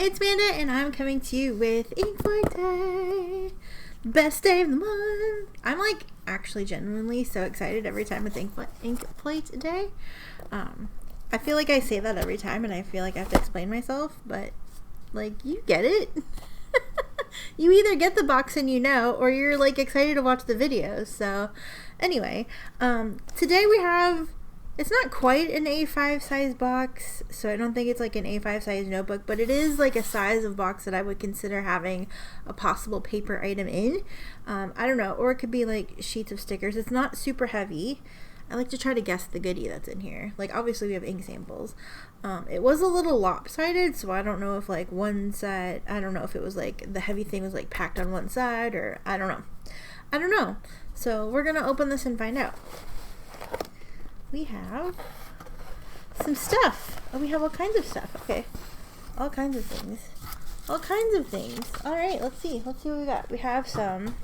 It's Amanda, and I'm coming to you with Ink Plate Day. Best day of the month. I'm like actually genuinely so excited every time it's Ink Plate Day. I feel like I say that every time, and I feel like I have to explain myself, but like you get it. You either get the box and you know, or you're like excited to watch the videos. So anyway, today we have, it's not quite an A5 size box, so I don't think it's like an A5 size notebook, but it is like a size of box that I would consider having a possible paper item in. I don't know, or it could be like sheets of stickers. It's not super heavy. I like to try to guess the goodie that's in here. Like obviously we have ink samples. It was a little lopsided, so I don't know if like one side, I don't know if it was like the heavy thing was like packed on one side, or I don't know. So we're gonna open this and find out. We have some stuff. Oh, we have all kinds of stuff. Okay. All kinds of things. All right, let's see what we got. We have some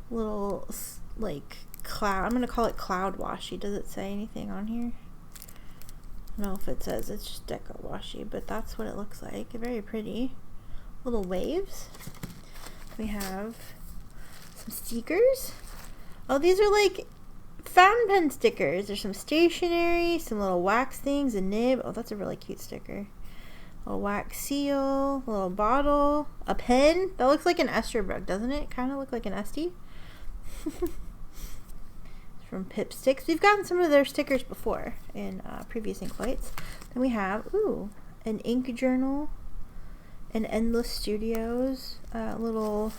little like cloud, I'm gonna call it cloud washi. Does it say anything on here? I don't know if it says, it's just deco washi, but that's what it looks like. Very pretty little waves. We have some stickers. Oh, these are like fountain pen stickers. There's some stationery, some little wax things, a nib. Oh, that's a really cute sticker. A wax seal, a little bottle, a pen. That looks like an Esterbrook, doesn't it? Kind of look like an Estie. From Pip Sticks. We've gotten some of their stickers before in previous ink plates. Then we have, an ink journal, an Endless Studios little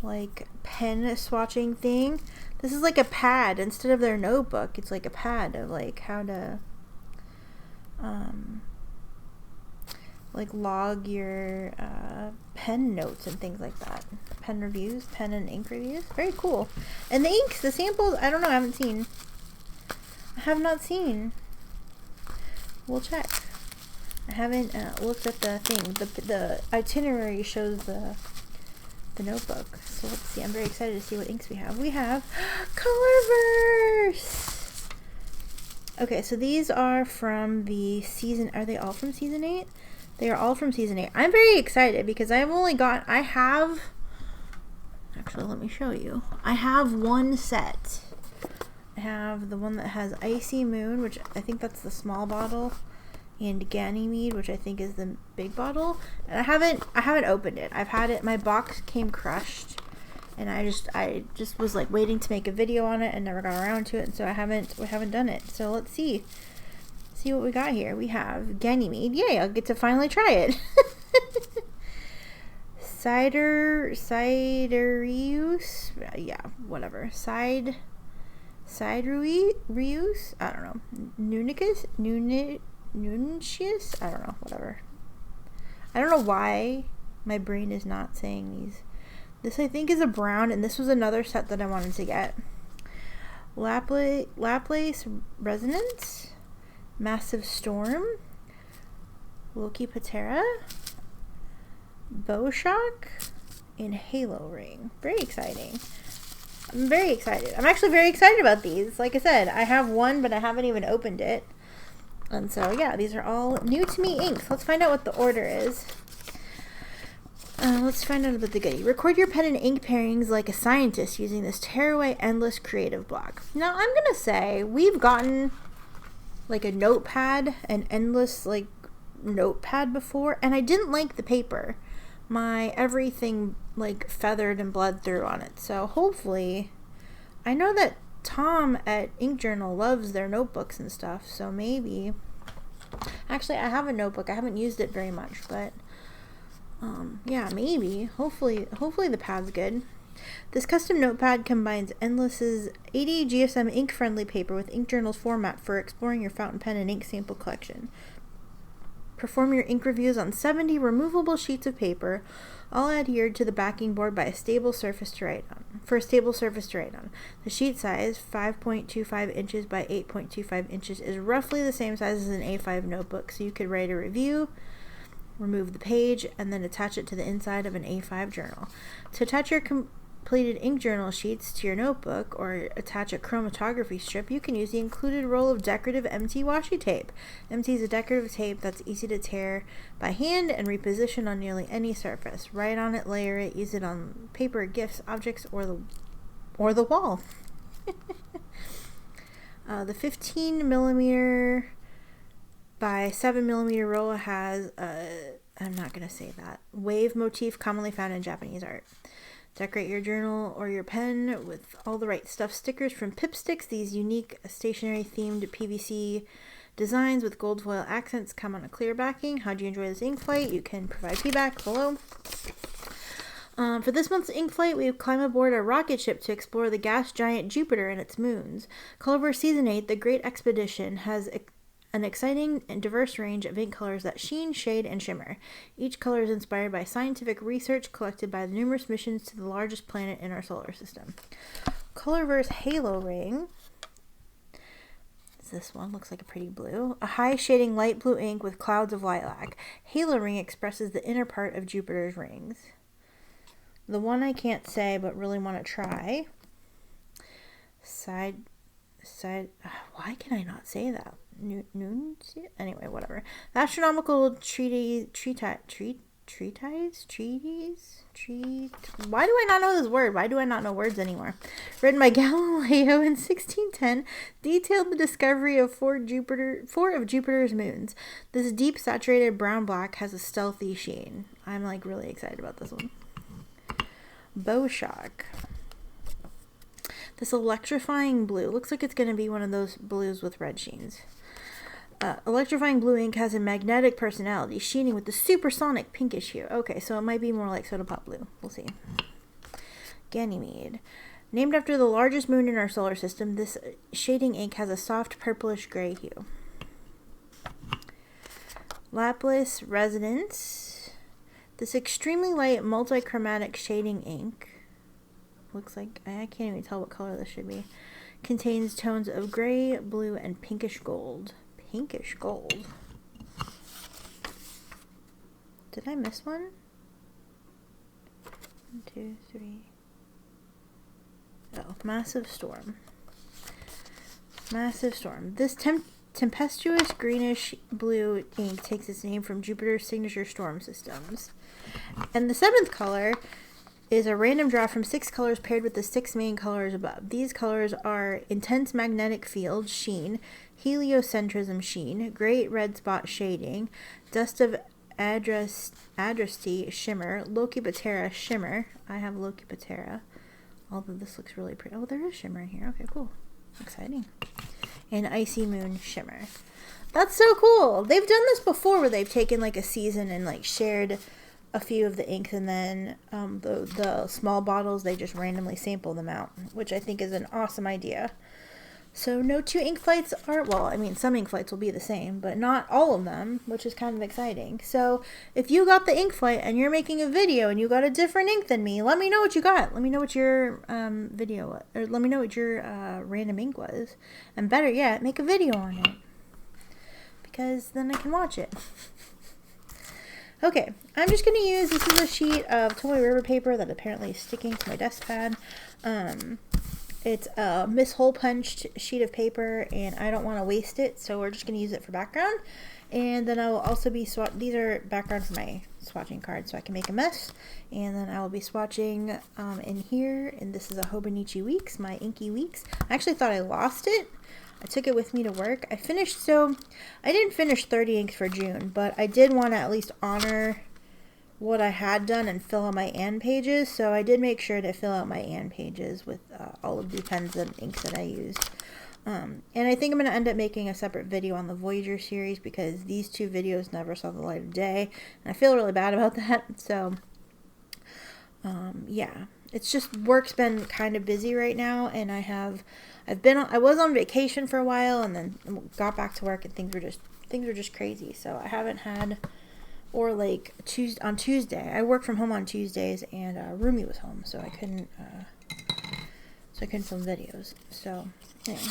like pen swatching thing. This is like a pad instead of their notebook. It's like a pad of like how to like log your pen notes and things like that. Pen reviews, pen and ink reviews. Very cool. And the inks, the samples, I don't know, I have not seen. We'll check. I haven't looked at the thing. The itinerary shows the notebook. So let's see. I'm very excited to see what inks we have. We have Colorverse. Okay, so these are from the season. Are they all from season 8? They are all from season 8. I'm very excited because actually, let me show you. I have one set. I have the one that has Icy Moon, which I think that's the small bottle, and Ganymede, which I think is the big bottle. And I haven't opened it. I've had it. My box came crushed, and I just was like waiting to make a video on it and never got around to it, and so we haven't done it. So let's see what we got here. We have Ganymede. Yay, I'll get to finally try it. Cidereuse, yeah, whatever. Cidereuse, I don't know. Nuncius, I don't know, whatever. I don't know why my brain is not saying these. This I think is a brown, and this was another set that I wanted to get. Laplace Resonance, Massive Storm, Loki Patera, Bowshock, and Halo Ring. Very exciting. I'm very excited. I'm actually very excited about these. Like I said, I have one, but I haven't even opened it. And so, yeah, these are all new to me inks. Let's find out what the order is. Let's find out about the goodie. Record your pen and ink pairings like a scientist using this tearaway endless creative block. Now, I'm going to say we've gotten like a notepad, an endless like notepad before, and I didn't like the paper. My everything like feathered and bled through on it. So hopefully, I know that Tom at Ink Journal loves their notebooks and stuff, so maybe, actually I have a notebook. I haven't used it very much, but yeah, maybe, hopefully the pad's good. This custom notepad combines Endless's 80 GSM ink-friendly paper with Ink Journal's format for exploring your fountain pen and ink sample collection. Perform your ink reviews on 70 removable sheets of paper, all adhered to the backing board by a stable surface to write on. The sheet size, 5.25 inches by 8.25 inches, is roughly the same size as an A5 notebook, so you could write a review, remove the page, and then attach it to the inside of an A5 journal. To attach your plated ink journal sheets to your notebook or attach a chromatography strip, you can use the included roll of decorative MT washi tape. MT is a decorative tape that's easy to tear by hand and reposition on nearly any surface. Write on it, layer it, use it on paper, gifts, objects, or the wall. The 15 millimeter by 7 millimeter roll has I'm not going to say that, wave motif commonly found in Japanese art. Decorate your journal or your pen with all the right stuff stickers from Pipsticks. These unique stationery themed PVC designs with gold foil accents come on a clear backing. How do you enjoy this ink flight? You can provide feedback below. For this month's ink flight, we climb aboard a rocket ship to explore the gas giant Jupiter and its moons. Colorverse Season 8, The Great Expedition, has an exciting and diverse range of ink colors that sheen, shade, and shimmer. Each color is inspired by scientific research collected by the numerous missions to the largest planet in our solar system. Colorverse Halo Ring. This one looks like a pretty blue. A high shading light blue ink with clouds of lilac. Halo Ring expresses the inner part of Jupiter's rings. The one I can't say but really want to try. Why can I not say that? Anyway, whatever. The astronomical treatise. Why do I not know this word? Why do I not know words anymore? Written by Galileo in 1610, detailed the discovery of four of Jupiter's moons. This deep saturated brown black has a stealthy sheen. I'm like really excited about this one. Bow Shock. This electrifying blue looks like it's going to be one of those blues with red sheens. Electrifying blue ink has a magnetic personality, sheening with the supersonic pinkish hue. Okay, so it might be more like Soda Pop Blue. We'll see. Ganymede. Named after the largest moon in our solar system, this shading ink has a soft purplish gray hue. Lapis Resonance. This extremely light multichromatic shading ink, looks like, I can't even tell what color this should be, contains tones of gray, blue, and pinkish gold. Pinkish gold. Did I miss one? 1, 2, 3. Oh, Massive Storm. Massive Storm. This tempestuous greenish blue ink takes its name from Jupiter's signature storm systems. And the 7th color is a random draw from 6 colors paired with the 6 main colors above. These colors are Intense Magnetic Field, sheen, Heliocentrism, sheen, Great Red Spot, shading, Dust of Adrasty, shimmer, Locupatera, shimmer. I have Locupatera, although this looks really pretty. Oh, there is shimmer in here. Okay, cool. Exciting. And Icy Moon, shimmer. That's so cool. They've done this before where they've taken like a season and like shared a few of the inks, and then the small bottles, they just randomly sample them out, which I think is an awesome idea. So no 2 ink flights are, well, I mean, some ink flights will be the same, but not all of them, which is kind of exciting. So if you got the ink flight and you're making a video and you got a different ink than me, let me know what you got. Let me know what your video was, or let me know what your random ink was. And better yet, make a video on it, because then I can watch it. Okay, I'm just going to use, this is a sheet of toy ribbon paper that apparently is sticking to my desk pad. It's a Miss Hole punched sheet of paper, and I don't want to waste it, so we're just going to use it for background. And then I will also be these are background for my swatching cards, so I can make a mess. And then I will be swatching in here, and this is a Hobonichi Weeks, my Inky Weeks. I actually thought I lost it. I took it with me to work. I didn't finish 30 inks for June, but I did want to at least honor what I had done and fill out my and pages, so I did make sure to fill out my and pages with all of the pens and inks that I used. And I think I'm going to end up making a separate video on the Voyager series, because these 2 videos never saw the light of day, and I feel really bad about that. So yeah, it's just, work's been kind of busy right now, and I was on vacation for a while, and then got back to work, and things were just crazy. So I haven't had, or like on Tuesday, I work from home on Tuesdays, and Rumi was home, so I couldn't film videos. So anyway,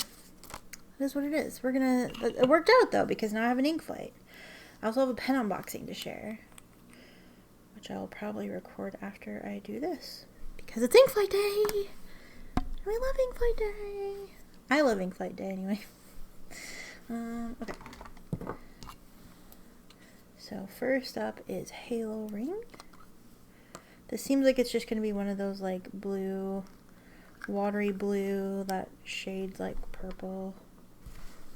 it is what it is. It worked out though, because now I have an ink flight. I also have a pen unboxing to share, which I will probably record after I do this, because it's ink flight day. We love ink flight day. I love ink flight day anyway. Okay. So first up is Halo-Ring. This seems like it's just going to be one of those like blue, watery blue that shades like purple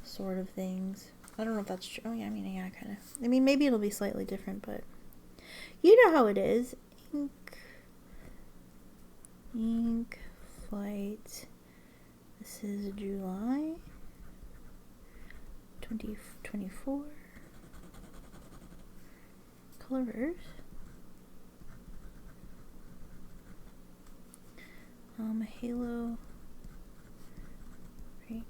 sort of things. I don't know if that's true. Oh yeah, I mean, yeah, kind of. I mean, maybe it'll be slightly different, but you know how it is. Ink flight. This is July 2024. Colors. Halo. Right.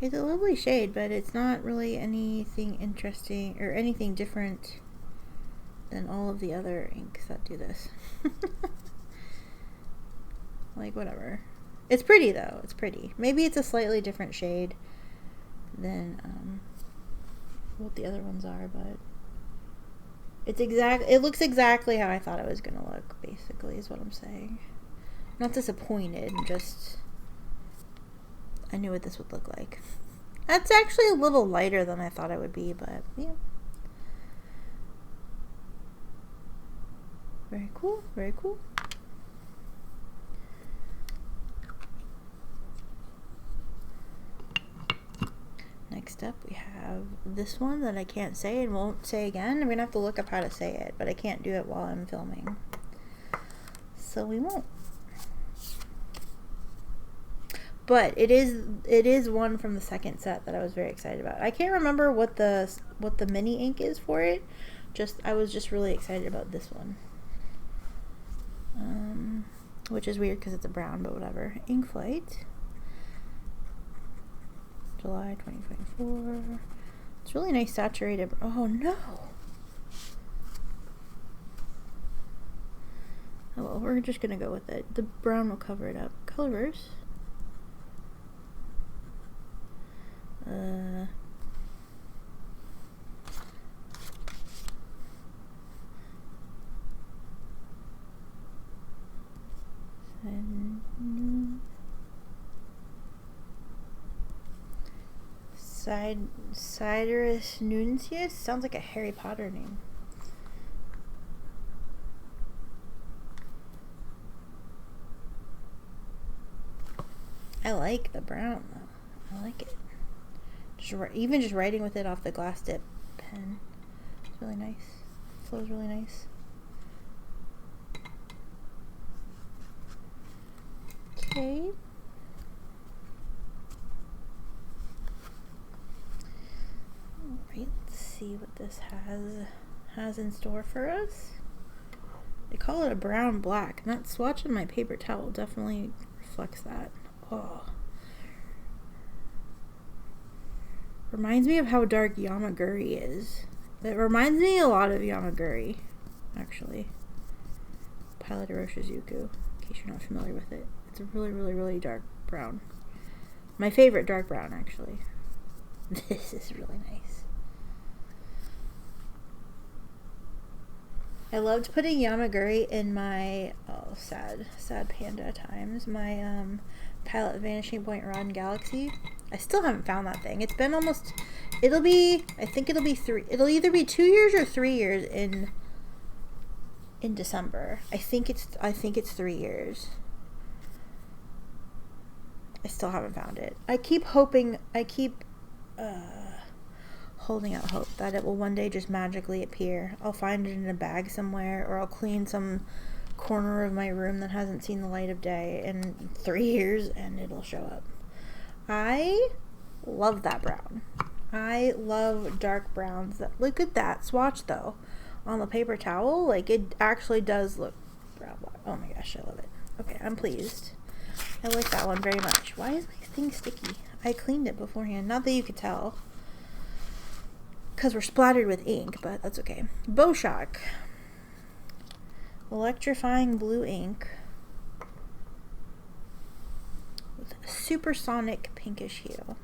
It's a lovely shade, but it's not really anything interesting or anything different than all of the other inks that do this. Like, whatever. It's pretty, though. It's pretty. Maybe it's a slightly different shade than what the other ones are, but it looks exactly how I thought it was going to look, basically, is what I'm saying. I'm not disappointed, just I knew what this would look like. That's actually a little lighter than I thought it would be, but yeah. Very cool, very cool. Next up, we have this one that I can't say and won't say again. I'm gonna have to look up how to say it, but I can't do it while I'm filming, so we won't. But it is one from the second set that I was very excited about. I can't remember what the mini ink is for it. I was just really excited about this one. Which is weird because it's a brown, but whatever. Ink Flight. July 2024. It's really nice saturated. Oh no. Oh well, we're just gonna go with it. The brown will cover it up. Colors. Cyrus Nuncius sounds like a Harry Potter name. I like the brown though. I like it. Even just writing with it off the glass dip pen. It's really nice. It flows really nice. Okay. Alright, let's see what this has in store for us. They call it a brown black, and that swatch in my paper towel definitely reflects that. Oh. Reminds me of how dark Yamaguri is. It reminds me a lot of Yamaguri, actually. Pilot Hiroshizuku, in case you're not familiar with it. It's a really, really, really dark brown. My favorite dark brown, actually. This is really nice. I loved putting Yamaguri in my, oh, sad panda times, my Pilot Vanishing Point Rod and Galaxy. I still haven't found that thing. It's been almost, I think it'll either be 2 years or 3 years in December. I think it's 3 years. I still haven't found it. I keep holding out hope that it will one day just magically appear. I'll find it in a bag somewhere, or I'll clean some corner of my room that hasn't seen the light of day in 3 years and it'll show up. I love that brown. I love dark browns. Look at that swatch though on the paper towel. Like, it actually does look brown black. Oh my gosh, I love it. Okay, I'm pleased. I like that one very much. Why is my thing sticky? I cleaned it beforehand. Not that you could tell. Because we're splattered with ink, but that's okay. Bowshock. Electrifying blue ink. With a supersonic pinkish hue.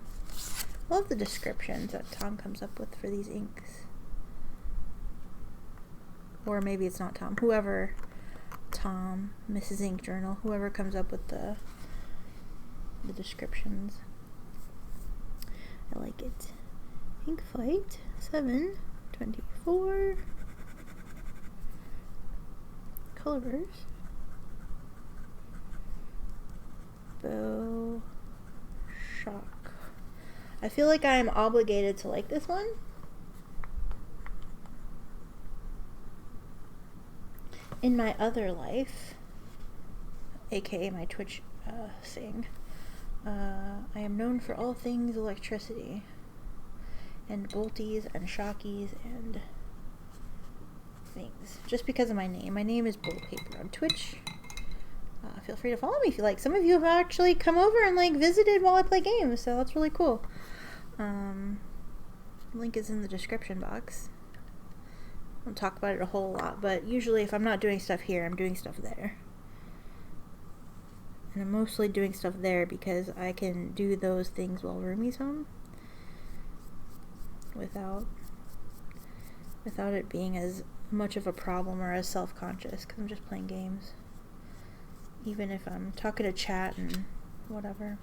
I love the descriptions that Tom comes up with for these inks. Or maybe it's not Tom. Whoever, Tom, Mrs. Ink Journal, whoever comes up with the descriptions. I like it. Ink Flight 724. Colors. Bow Shock. I feel like I'm obligated to like this one. In my other life, aka my Twitch thing, I am known for all things electricity and bolties and shockies and things. Just because of my name. My name is Bolt Paper on Twitch. Feel free to follow me if you like. Some of you have actually come over and like visited while I play games, so that's really cool. Link is in the description box. I don't talk about it a whole lot, but usually if I'm not doing stuff here, I'm doing stuff there. And I'm mostly doing stuff there because I can do those things while Roomy's home without it being as much of a problem or as self-conscious, because I'm just playing games. Even if I'm talking to chat and whatever.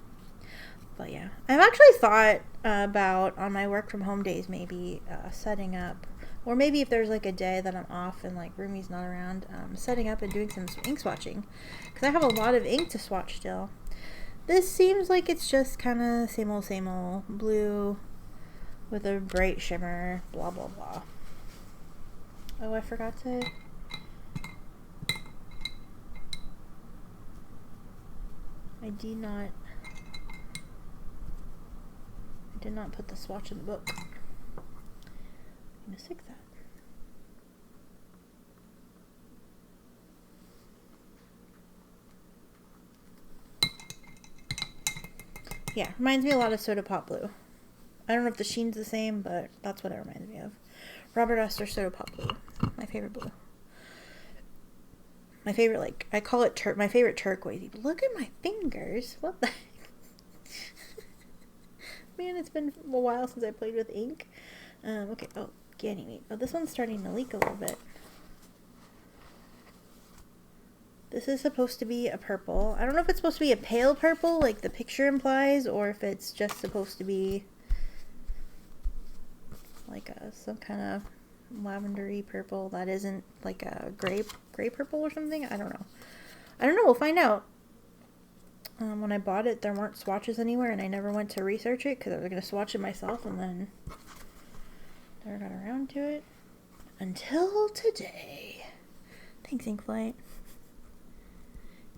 But yeah, I've actually thought about, on my work from home days, maybe setting up, or maybe if there's like a day that I'm off and like Roomy's not around, setting up and doing some ink swatching, because I have a lot of ink to swatch still. This seems like it's just kind of same old blue with a bright shimmer, blah blah blah. Oh, I forgot to... I did not put the swatch in the book. I'm gonna stick that. Yeah, reminds me a lot of Soda Pop Blue. I don't know if the sheen's the same, but that's what it reminds me of. Robert Oster Soda Pop Blue. My favorite blue. My favorite, like, I call it my favorite turquoise. Look at my fingers. What the heck? Man, it's been a while since I played with ink. Okay, oh, Ganymede. Oh, this one's starting to leak a little bit. This is supposed to be a purple. I don't know if it's supposed to be a pale purple, like the picture implies, or if it's just supposed to be like some kind of lavendery purple that isn't like a gray purple or something. I don't know. We'll find out. When I bought it, there weren't swatches anywhere, and I never went to research it because I was going to swatch it myself, and then never got around to it until today. Thanks, Inkflight.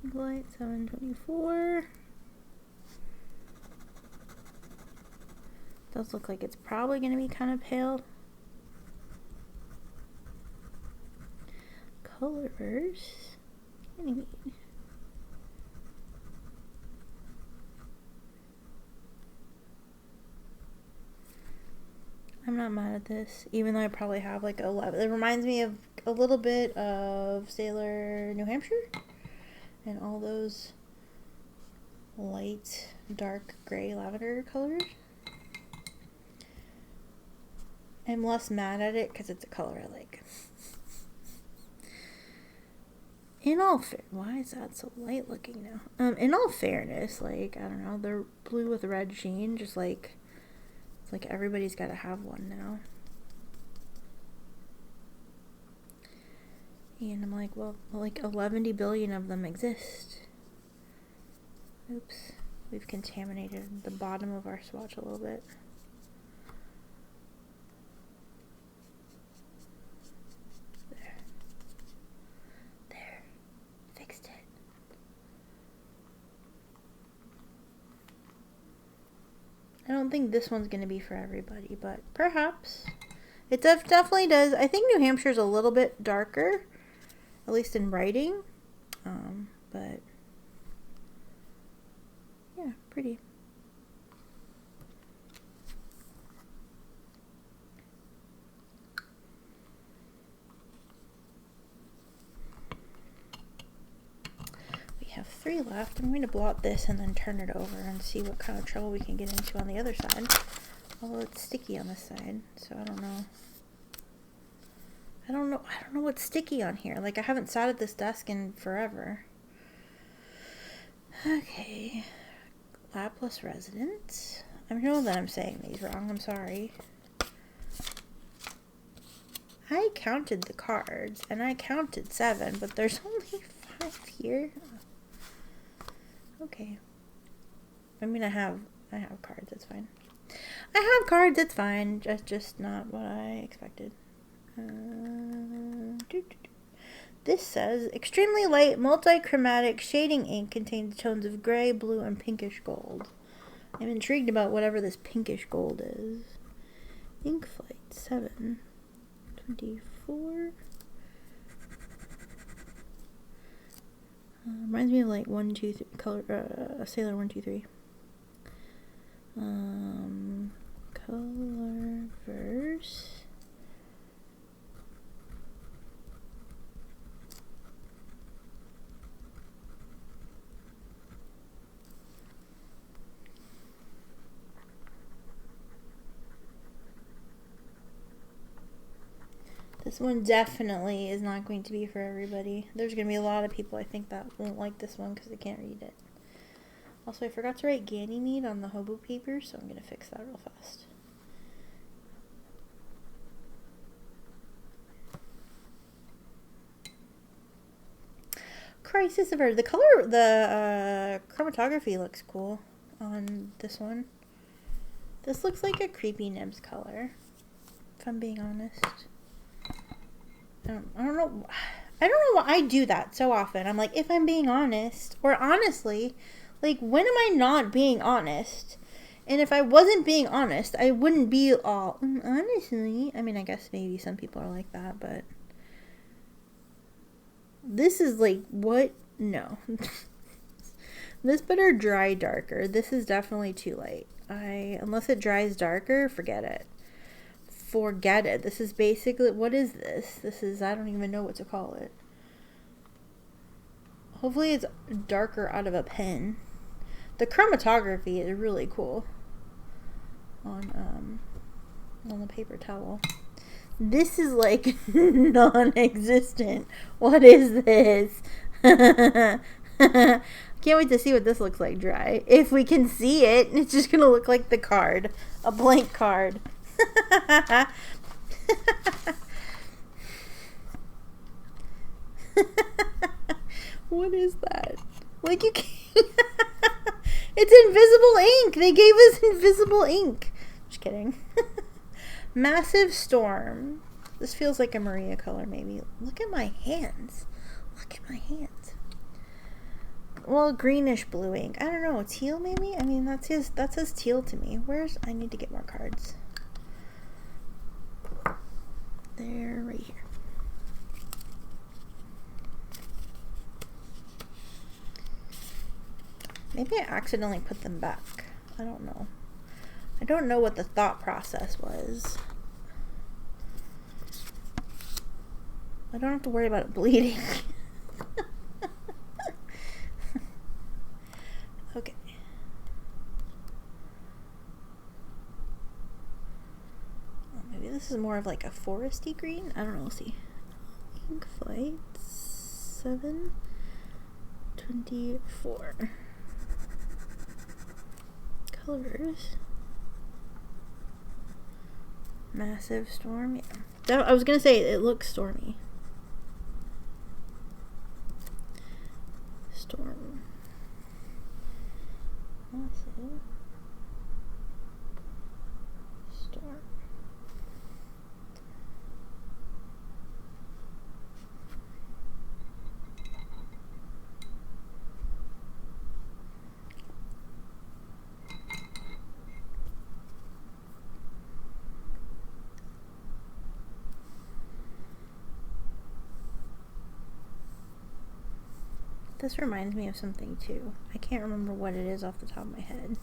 Inkflight 724. Does look like it's probably going to be kind of pale. Colors. Ganymede. I'm not mad at this, even though I probably have like 11. It reminds me of a little bit of Sailor New Hampshire and all those light, dark gray lavender colors. I'm less mad at it because it's a color I like. Why is that so light looking now? In all fairness, like, I don't know, the blue with red sheen, just like, it's like everybody's got to have one now. And I'm like, well, like 11 billion of them exist. Oops, we've contaminated the bottom of our swatch a little bit. There, fixed it. I don't think this one's going to be for everybody, but perhaps. It definitely does. I think New Hampshire's a little bit darker, at least in writing, but Yeah, pretty. We have 3 left. I'm going to blot this and then turn it over and see what kind of trouble we can get into on the other side. Although it's sticky on this side, so I don't know. I don't know what's sticky on here. Like, I haven't sat at this desk in forever. Okay. Laplace Resident. I know that I'm saying these wrong. I'm sorry. I counted the cards, and I counted 7, but there's only 5 here. Okay. I mean, I have cards. It's fine. I have cards. It's fine. Just not what I expected. This says, extremely light, multi-chromatic shading ink contains tones of gray, blue, and pinkish gold. I'm intrigued about whatever this pinkish gold is. Ink Flight 7. 24. Reminds me of like 1, 2, 3, color, Sailor 1, 2, 3. Color verse. This one definitely is not going to be for everybody. There's going to be a lot of people, I think, that won't like this one because they can't read it. Also, I forgot to write Ganymede on the hobo paper, so I'm going to fix that real fast. Crisis Averted. The color, the chromatography looks cool on this one. This looks like a creepy Nibs color, if I'm being honest. I don't know why I do that so often. I'm like, if I'm being honest, or honestly, like, when am I not being honest? And if I wasn't being honest, I wouldn't be all, honestly. I mean, I guess maybe some people are like that, but this is like, what? No. This better dry darker. This is definitely too light. Unless it dries darker, forget it. Forget it. This is basically, what is this? This is, I don't even know what to call it. Hopefully it's darker out of a pen. The chromatography is really cool on the paper towel. This is like non-existent. What is this? Can't wait to see what this looks like dry. If we can see it, it's just gonna look like the card, a blank card. What is that? Like, you can't. It's invisible ink. They gave us invisible ink. Just kidding. Massive Storm. This feels like a Maria color, maybe. Look at my hands. Look at my hands. Well, greenish blue ink. I don't know. Teal, maybe? I mean, that says teal to me. I need to get more cards. They're right here. Maybe I accidentally put them back. I don't know. I don't know what the thought process was. I don't have to worry about it bleeding. Okay. Well, maybe this is more of like a foresty green. I don't know. We'll see. Ink Flight 7, 24. Colors. Massive Storm. Yeah. I was gonna say it looks stormy. Storm. Massive Storm. This reminds me of something too. I can't remember what it is off the top of my head.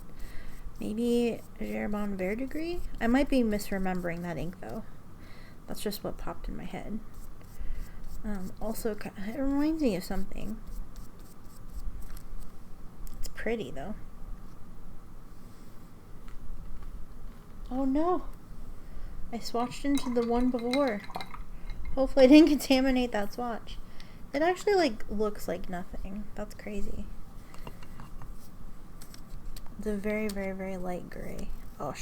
Maybe Gerbon Verdigris? I might be misremembering that ink though. That's just what popped in my head. Also, it reminds me of something. It's pretty though. Oh no! I swatched into the one before. Hopefully I didn't contaminate that swatch. It actually like looks like nothing. That's crazy. It's a very, very, very light gray. Oh,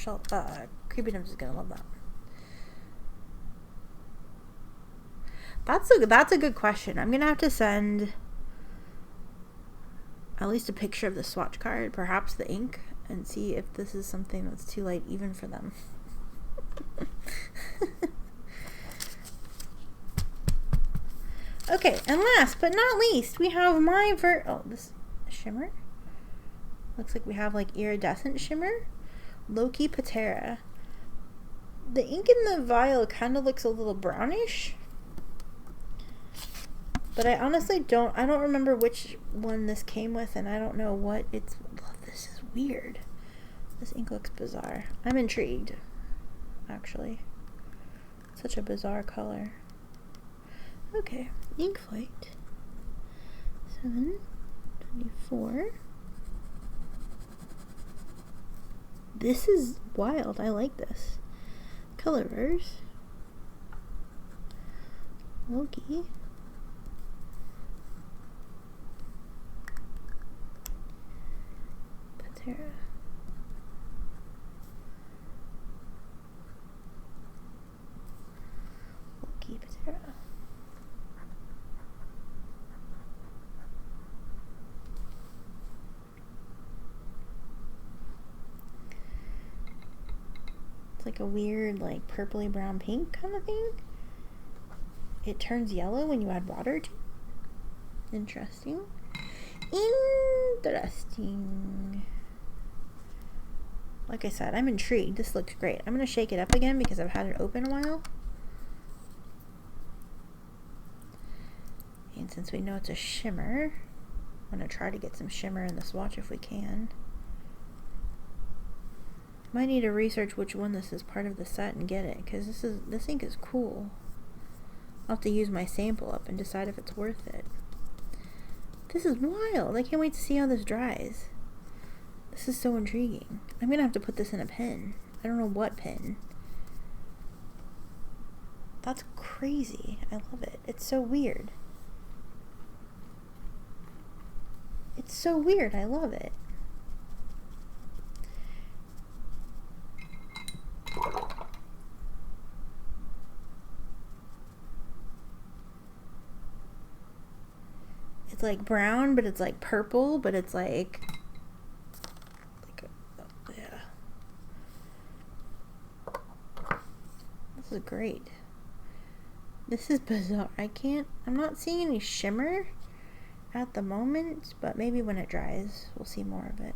Creepy Nymph is gonna love that. That's a good question. I'm gonna have to send at least a picture of the swatch card, perhaps the ink, and see if this is something that's too light even for them. Okay, and last but not least, we have my this shimmer. Looks like we have like iridescent shimmer. Loki Patera. The ink in the vial kind of looks a little brownish. But I honestly don't remember which one this came with, and I don't know what it's. This is weird. This ink looks bizarre. I'm intrigued, actually. Such a bizarre color. Okay, ink flight 724. This is wild. I like this. Colorverse. Loki. Patera. Loki Patera. Like a weird like purpley brown pink kind of thing. It turns yellow when you add water to it. Interesting. Like I said, I'm intrigued. This looks great. I'm gonna shake it up again because I've had it open a while. And since we know it's a shimmer, I'm gonna try to get some shimmer in the swatch if we can. Might need to research which one this is part of the set and get it, because this ink is cool. I'll have to use my sample up and decide if it's worth it. This is wild. I can't wait to see how this dries. This is so intriguing. I'm gonna have to put this in a pen. I don't know what pen. That's crazy. I love it. It's so weird. It's so weird. I love it. It's like brown, but it's like purple, but it's like yeah. This is great. This is bizarre. I'm not seeing any shimmer at the moment, but maybe when it dries, we'll see more of it.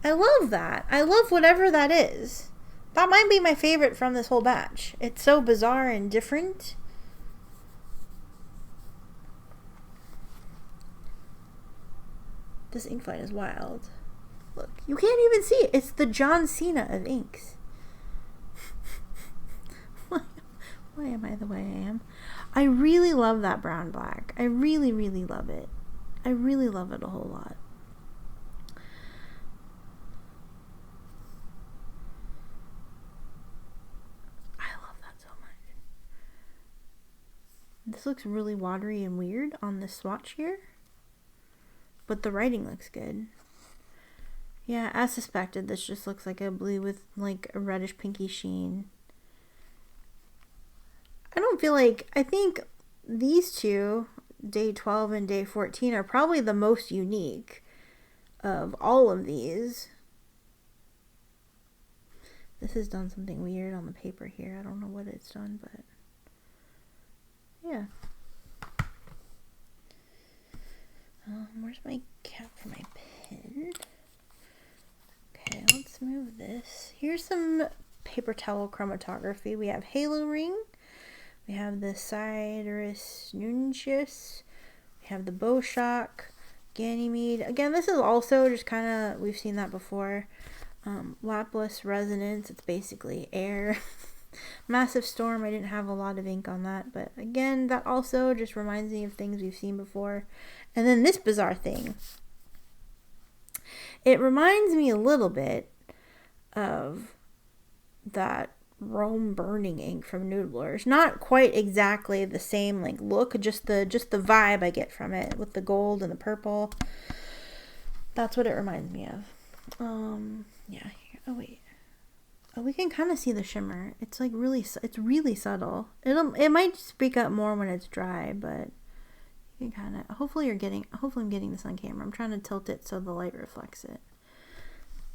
I love that. I love whatever that is. That might be my favorite from this whole batch. It's so bizarre and different. This ink flight is wild. Look, you can't even see it. It's the John Cena of inks. Why am I the way I am? I really love that brown black. I really, really love it. I really love it a whole lot. I love that so much. This looks really watery and weird on this swatch here. But the writing looks good. Yeah, as suspected, this just looks like a blue with like a reddish pinky sheen. I think these two, day 12 and day 14, are probably the most unique of all of these. This has done something weird on the paper here. I don't know what it's done, but yeah. Where's my cap for my pen? Okay, let's move this. Here's some paper towel chromatography. We have Halo Ring. We have the Cyrus Nuncius. We have the Bow Shock, Ganymede. Again, this is also just kind of, we've seen that before. Lapis Resonance, it's basically air. Massive Storm, I didn't have a lot of ink on that, but again, that also just reminds me of things we've seen before. And then this bizarre thing. It reminds me a little bit of that Rome Burning ink from Noodlers. Not quite exactly the same like look, just the vibe I get from it with the gold and the purple. That's what it reminds me of. Yeah, here. Oh wait. Oh, we can kind of see the shimmer. It's like really, it's really subtle. It might speak up more when it's dry, but you can kind of, hopefully I'm getting this on camera. I'm trying to tilt it so the light reflects it.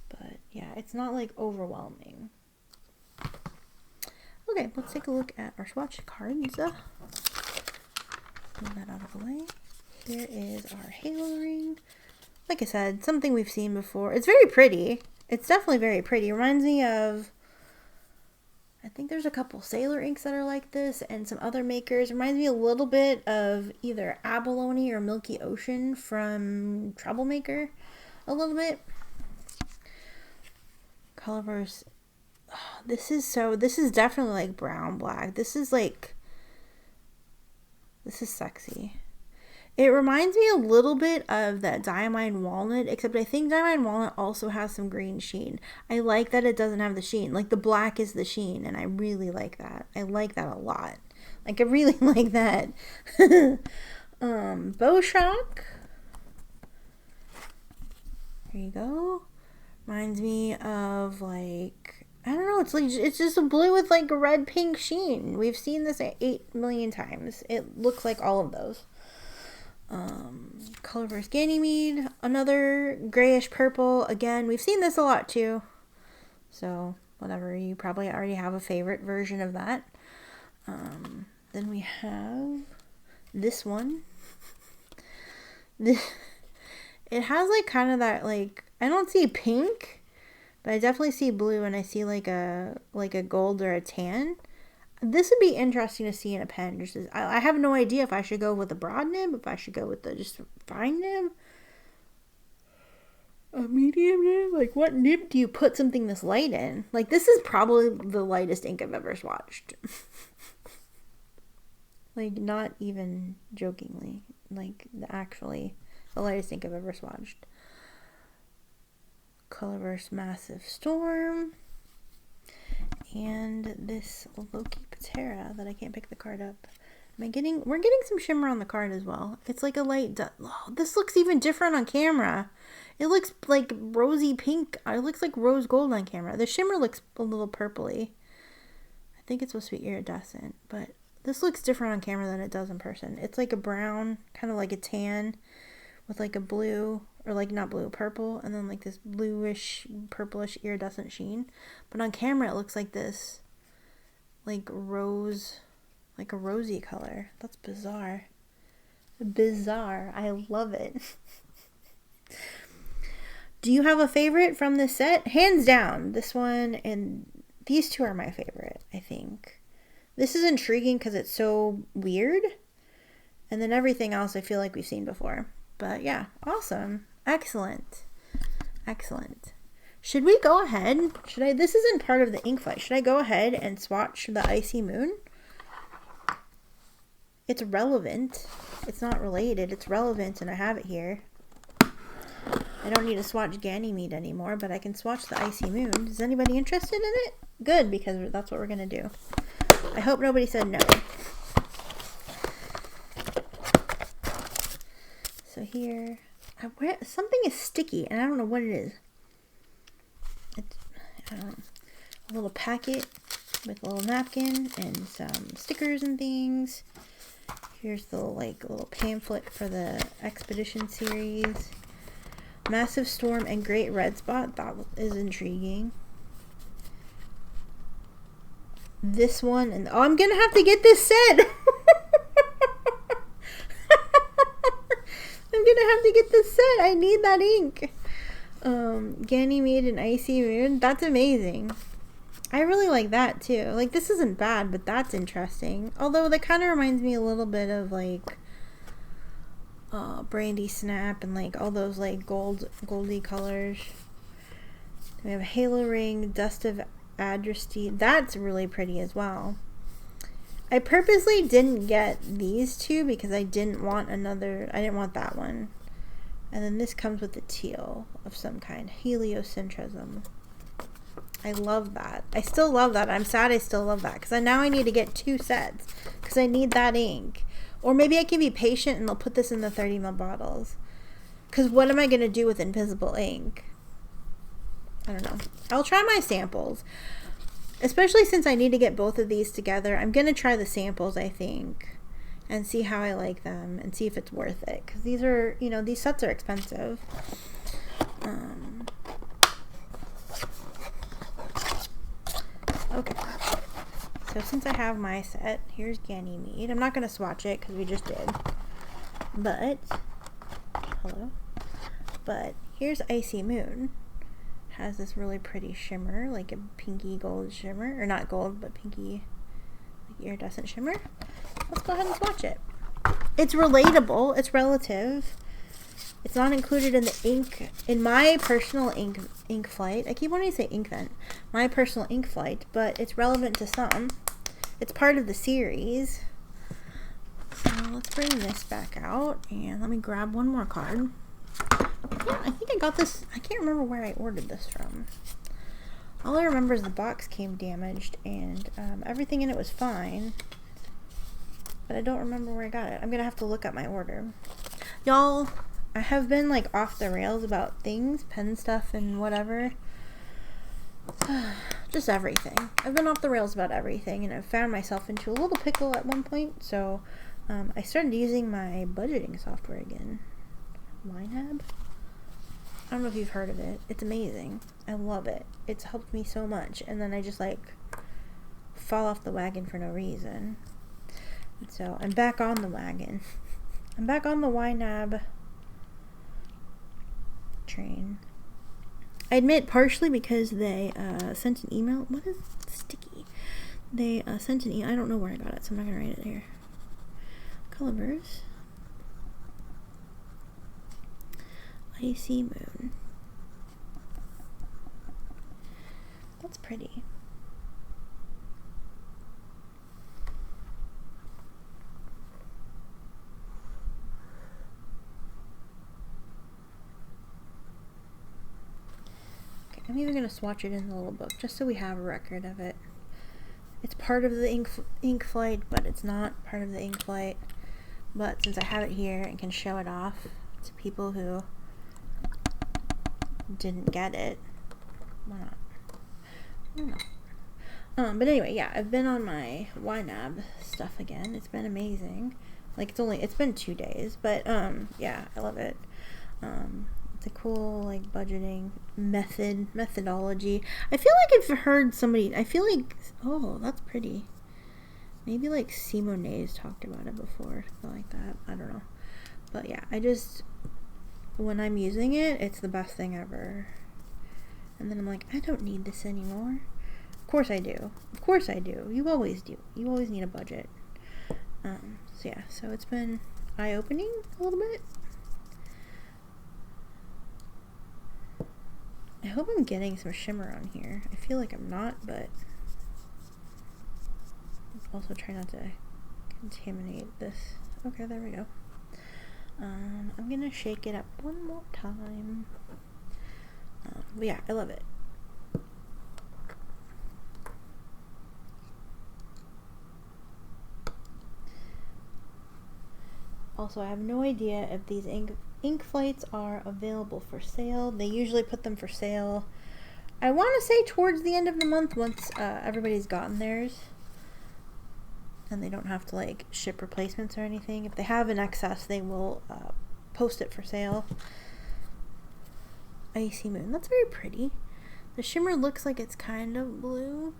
But yeah, it's not like overwhelming. Okay, let's take a look at our swatch cards. Move that out of the way. Here is our halo ring. Like I said, something we've seen before. It's very pretty. It's definitely very pretty. Reminds me of, I think there's a couple Sailor inks that are like this and some other makers. Reminds me a little bit of either Abalone or Milky Ocean from Troublemaker. A little bit. Colorverse. Oh, this is definitely like brown black. This is sexy. It reminds me a little bit of that Diamine Walnut, except I think Diamine Walnut also has some green sheen. I like that it doesn't have the sheen. Like the black is the sheen, and I really like that. I like that a lot. Like I really like that. Bow Shock. Here you go. Reminds me of like, I don't know, it's just a blue with like a red pink sheen. We've seen this 8 million times. It looks like all of those. Colorverse Ganymede, another grayish purple. Again, we've seen this a lot too. So whatever, you probably already have a favorite version of that. Then we have this one. It has like kind of that, like, I don't see pink, but I definitely see blue, and I see like a gold or a tan. This would be interesting to see in a pen. Just as, I have no idea if I should go with a broad nib, if I should go with the just fine nib, a medium nib. Like, what nib do you put something this light in? Like, this is probably the lightest ink I've ever swatched. Like, not even jokingly. Like, actually, the lightest ink I've ever swatched. Colorverse Massive Storm. And this Loki Patera that I can't pick the card up. We're getting some shimmer on the card as well. It's like a light, oh, this looks even different on camera. It looks like rosy pink. It looks like rose gold on camera. The shimmer looks a little purpley. I think it's supposed to be iridescent, but this looks different on camera than it does in person. It's like a brown, kind of like a tan with like a blue, or like not blue, purple, and then like this bluish, purplish iridescent sheen. But on camera it looks like this, like rose, like a rosy color. That's bizarre. Bizarre. I love it. Do you have a favorite from this set? Hands down, this one and these two are my favorite, I think. This is intriguing because it's so weird. And then everything else I feel like we've seen before. But yeah, awesome. Excellent. Excellent. Should we go ahead? This isn't part of the ink flight. Should I go ahead and swatch the Icy Moon? It's relevant. It's not related. It's relevant, and I have it here. I don't need to swatch Ganymede anymore, but I can swatch the Icy Moon. Is anybody interested in it? Good, because that's what we're going to do. I hope nobody said no. So here, something is sticky, and I don't know what it is. It's a little packet with a little napkin and some stickers and things. Here's the little pamphlet for the Expedition series. Massive Storm and Great Red Spot. That is intriguing. This one, and oh, I'm gonna have to get this set. I'm gonna have to get this set. I need that ink. Ganymede and Icy Moon. That's amazing. I really like that too. Like, this isn't bad, but that's interesting. Although that kind of reminds me a little bit of like Brandy Snap and like all those like goldy colors. We have a Halo Ring, Dust of Adresti. That's really pretty as well. I purposely didn't get these two because I didn't want that one. And then this comes with the teal of some kind. Heliocentrism. I love that. I still love that. I'm sad I still love that. Because now I need to get 2 sets. Because I need that ink. Or maybe I can be patient and they'll put this in the 30 ml bottles. Because what am I going to do with invisible ink? I don't know. I'll try my samples. Especially since I need to get both of these together. I'm going to try the samples, I think. And see how I like them. And see if it's worth it. Because these are, you know, these sets are expensive. Okay. So since I have my set, here's Ganymede. I'm not going to swatch it because we just did. But, hello. But here's Icy Moon. Has this really pretty shimmer, like a pinky gold shimmer, or not gold, but pinky, like iridescent shimmer. Let's go ahead and swatch it. It's relatable. It's relative. It's not included in the ink, in my personal ink flight. I keep wanting to say ink vent. My personal ink flight, but it's relevant to some. It's part of the series. So let's bring this back out, and let me grab one more card. Yeah, I think I got this. I can't remember where I ordered this from. All I remember is the box came damaged and everything in it was fine. But I don't remember where I got it. I'm going to have to look at my order. Y'all, I have been like off the rails about things, pen stuff and whatever. Just everything. I've been off the rails about everything and I've found myself into a little pickle at one point. So I started using my budgeting software again. YNAB? I don't know if you've heard of it. It's amazing. I love it. It's helped me so much. And then I just like fall off the wagon for no reason. And so I'm back on the wagon. I'm back on the YNAB train. I admit partially because they sent an email. What is sticky? They sent an email. I don't know where I got it, so I'm not going to write it here. Colors. Icy Moon. That's pretty. Okay, I'm even going to swatch it in the little book just so we have a record of it. It's part of the ink flight, but it's not part of the ink flight. But since I have it here and can show it off to people who didn't get it, why not? I don't know. But anyway, yeah, I've been on my YNAB stuff again. It's been amazing. Like it's been 2 days, but yeah, I love it. It's a cool like budgeting methodology. I feel like I've heard somebody. I feel like, oh, that's pretty. Maybe like Simone's talked about it before, something like that. I don't know, but yeah, when I'm using it, it's the best thing ever. And then I'm like, I don't need this anymore. Of course I do. Of course I do. You always do. You always need a budget. So yeah, so it's been eye-opening a little bit. I hope I'm getting some shimmer on here. I feel like I'm not, but also try not to contaminate this. Okay, there we go. I'm gonna shake it up one more time. But yeah, I love it. Also, I have no idea if these ink flights are available for sale. They usually put them for sale, I want to say towards the end of the month, once everybody's gotten theirs. And they don't have to like ship replacements or anything. If they have an excess, they will post it for sale. Icy Moon. That's very pretty. The shimmer looks like it's kind of blue.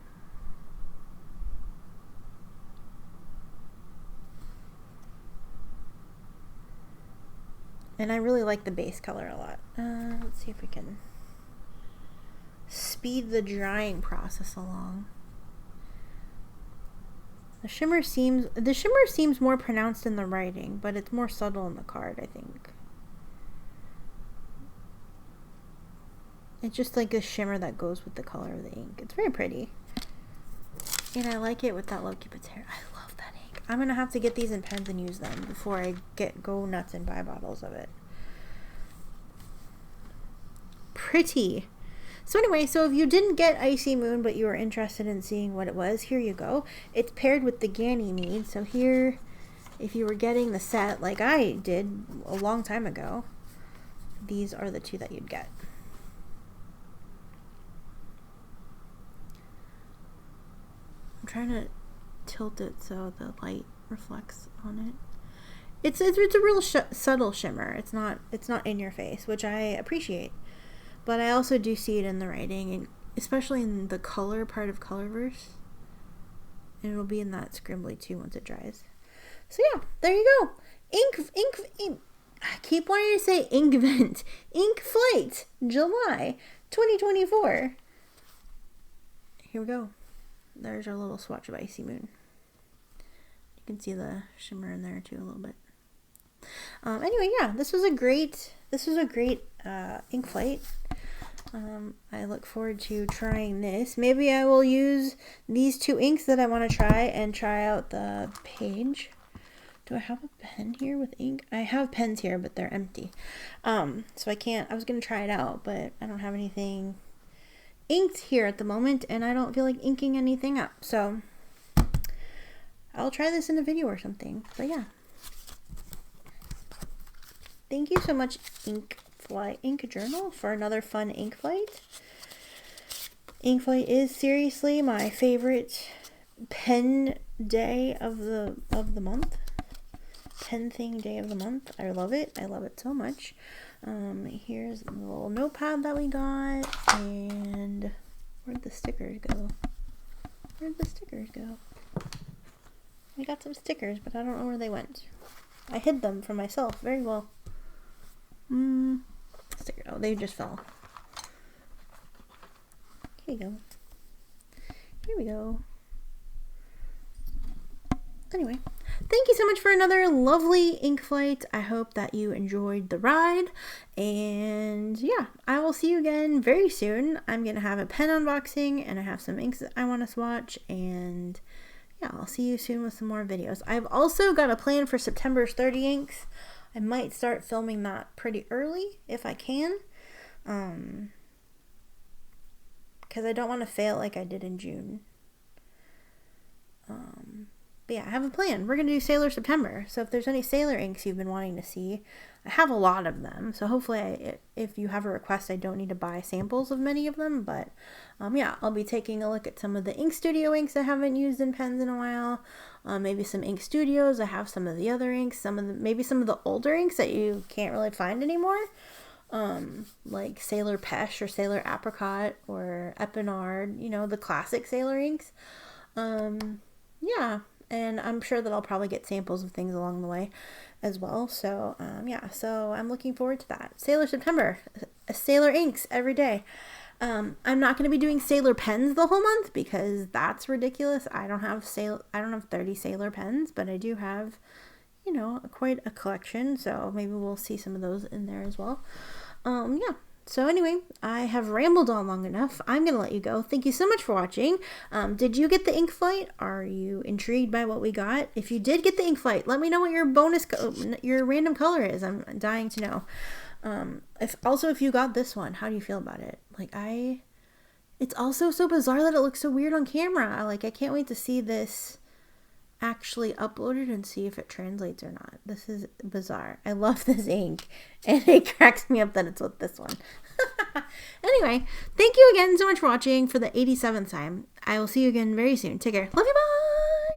And I really like the base color a lot. Let's see if we can speed the drying process along. The shimmer seems more pronounced in the writing, but it's more subtle in the card, I think. It's just like a shimmer that goes with the color of the ink. It's very pretty. And I like it with that Love Cupid's hair. I love that ink. I'm going to have to get these in pens and use them before I go nuts and buy bottles of it. Pretty. So anyway, so if you didn't get Icy Moon, but you were interested in seeing what it was, here you go. It's paired with the Ganymede. So here, if you were getting the set like I did a long time ago, these are the two that you'd get. I'm trying to tilt it so the light reflects on it. It's a real subtle shimmer. It's not in your face, which I appreciate. But I also do see it in the writing, and especially in the color part of Colorverse. And it'll be in that scribbly too once it dries. So yeah, there you go. Ink. I keep wanting to say Inkvent. Ink Flight, July 2024. Here we go. There's our little swatch of Icy Moon. You can see the shimmer in there too a little bit. Anyway, yeah, this was a great ink flight. I look forward to trying this. Maybe I will use these two inks that I want to try and try out the page. Do I have a pen here with ink? I have pens here, but they're empty. So I can't. I was gonna try it out, but I don't have anything inked here at the moment, and I don't feel like inking anything up, so I'll try this in a video or something. But yeah, thank you so much, Ink Journal, for another fun ink flight. Ink flight is seriously my favorite pen day of the month. Pen thing day of the month. I love it. I love it so much. Here's the little notepad that we got, and where'd the stickers go? We got some stickers, but I don't know where they went. I hid them from myself very well. Sticker. Oh, they just fell. Here we go. Anyway, thank you so much for another lovely ink flight. I hope that you enjoyed the ride. And yeah, I will see you again very soon. I'm going to have a pen unboxing, and I have some inks that I want to swatch. And yeah, I'll see you soon with some more videos. I've also got a plan for September's 30 inks. I might start filming that pretty early if I can. Because I don't want to fail like I did in June. But yeah, I have a plan. We're going to do Sailor September. So if there's any Sailor inks you've been wanting to see, I have a lot of them. So hopefully, if you have a request, I don't need to buy samples of many of them. But yeah, I'll be taking a look at some of the Ink Studio inks I haven't used in pens in a while. Maybe some Ink Studios. I have some of the other inks. Maybe some of the older inks that you can't really find anymore. Like Sailor Pesh or Sailor Apricot or Epinard. You know, the classic Sailor inks. Yeah. And I'm sure that I'll probably get samples of things along the way as well. So, yeah, so I'm looking forward to that. Sailor September, Sailor inks every day. I'm not going to be doing Sailor pens the whole month because that's ridiculous. I don't have 30 Sailor pens, but I do have, you know, quite a collection. So maybe we'll see some of those in there as well. Yeah. So anyway, I have rambled on long enough. I'm going to let you go. Thank you so much for watching. Did you get the ink flight? Are you intrigued by what we got? If you did get the ink flight, let me know what your your random color is. I'm dying to know. If you got this one, how do you feel about it? It's also so bizarre that it looks so weird on camera. I can't wait to see this actually uploaded and see if it translates or not. This is bizarre. I love this ink, and it cracks me up that it's with this one. Anyway, thank you again so much for watching for the 87th time. I will see you again very soon. Take care. Love you. Bye.